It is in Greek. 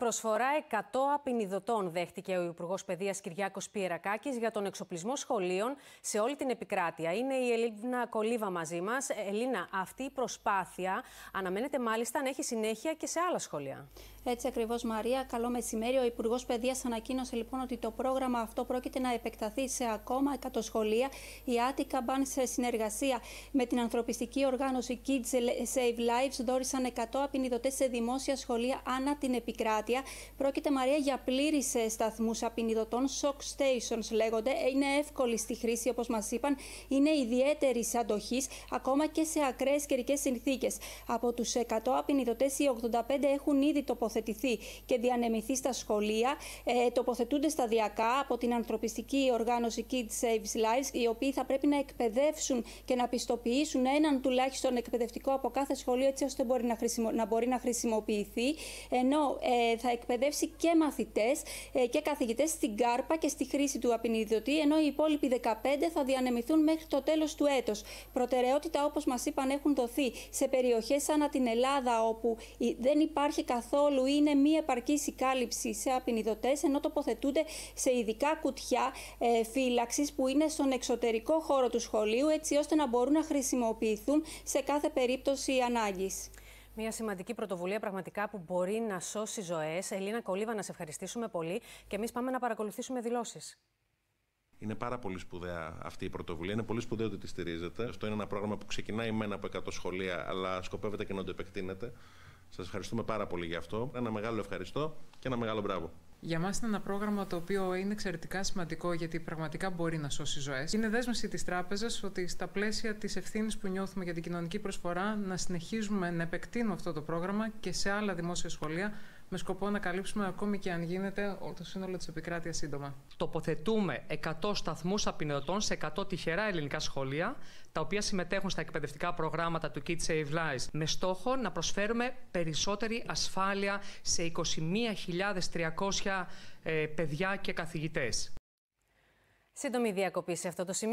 Προσφορά 100 απεινιδωτών δέχτηκε ο Υπουργός Παιδείας Κυριάκος Πιερακάκης για τον εξοπλισμό σχολείων σε όλη την επικράτεια. Είναι η Ελίνα Κολίβα μαζί μας. Ελίνα, αυτή η προσπάθεια αναμένεται μάλιστα να έχει συνέχεια και σε άλλα σχολεία. Έτσι ακριβώς, Μαρία. Καλό μεσημέρι. Ο Υπουργός Παιδείας ανακοίνωσε λοιπόν ότι το πρόγραμμα αυτό πρόκειται να επεκταθεί σε ακόμα 100 σχολεία. Η Attica Ban, σε συνεργασία με την ανθρωπιστική οργάνωση Kids Save Lives, δόρισαν 100 απεινιδωτές σε δημόσια σχολεία ανά την επικράτεια. Πρόκειται, Μαρία, για πλήρεις σταθμούς απεινιδωτών, shock stations λέγονται. Είναι εύκολοι στη χρήση, όπως μας είπαν. Είναι ιδιαίτερης αντοχής, ακόμα και σε ακραίες καιρικές συνθήκες. Από τους 100 απεινιδωτές, οι 85 έχουν ήδη τοποθετηθεί και διανεμηθεί στα σχολεία. Τοποθετούνται σταδιακά από την ανθρωπιστική οργάνωση Kids Save Lives, οι οποίοι θα πρέπει να εκπαιδεύσουν και να πιστοποιήσουν έναν τουλάχιστον εκπαιδευτικό από κάθε σχολείο, έτσι ώστε να μπορεί να χρησιμοποιηθεί. Ενώ θα εκπαιδεύσει και μαθητές και καθηγητές στην κάρπα και στη χρήση του απεινιδωτή, ενώ οι υπόλοιποι 15 θα διανεμηθούν μέχρι το τέλος του έτους. Προτεραιότητα, όπως μας είπαν, έχουν δοθεί σε περιοχές ανά την Ελλάδα, όπου δεν υπάρχει καθόλου, είναι μη επαρκής η κάλυψη σε απεινιδωτές, ενώ τοποθετούνται σε ειδικά κουτιά φύλαξης που είναι στον εξωτερικό χώρο του σχολείου, έτσι ώστε να μπορούν να χρησιμοποιηθούν σε κάθε περίπτωση ανάγκης. Μια σημαντική πρωτοβουλία πραγματικά που μπορεί να σώσει ζωές. Ελίνα Κολίβα, να σε ευχαριστήσουμε πολύ και εμείς πάμε να παρακολουθήσουμε δηλώσεις. Είναι πάρα πολύ σπουδαία αυτή η πρωτοβουλία. Είναι πολύ σπουδαίο ότι τη στηρίζετε. Αυτό είναι ένα πρόγραμμα που ξεκινάει μεν από 100 σχολεία, αλλά σκοπεύετε και να το επεκτείνετε. Σας ευχαριστούμε πάρα πολύ γι' αυτό. Ένα μεγάλο ευχαριστώ και ένα μεγάλο μπράβο. Για μας είναι ένα πρόγραμμα το οποίο είναι εξαιρετικά σημαντικό, γιατί πραγματικά μπορεί να σώσει ζωές. Είναι δέσμευση της τράπεζας ότι στα πλαίσια της ευθύνης που νιώθουμε για την κοινωνική προσφορά να συνεχίζουμε να επεκτείνουμε αυτό το πρόγραμμα και σε άλλα δημόσια σχολεία, με σκοπό να καλύψουμε ακόμη και αν γίνεται το σύνολο της επικράτειας σύντομα. Τοποθετούμε 100 σταθμούς απεινιδωτών σε 100 τυχερά ελληνικά σχολεία, τα οποία συμμετέχουν στα εκπαιδευτικά προγράμματα του Kids Save Lives, με στόχο να προσφέρουμε περισσότερη ασφάλεια σε 21.300 παιδιά και καθηγητές. Σύντομη διακοπή σε αυτό το σημείο.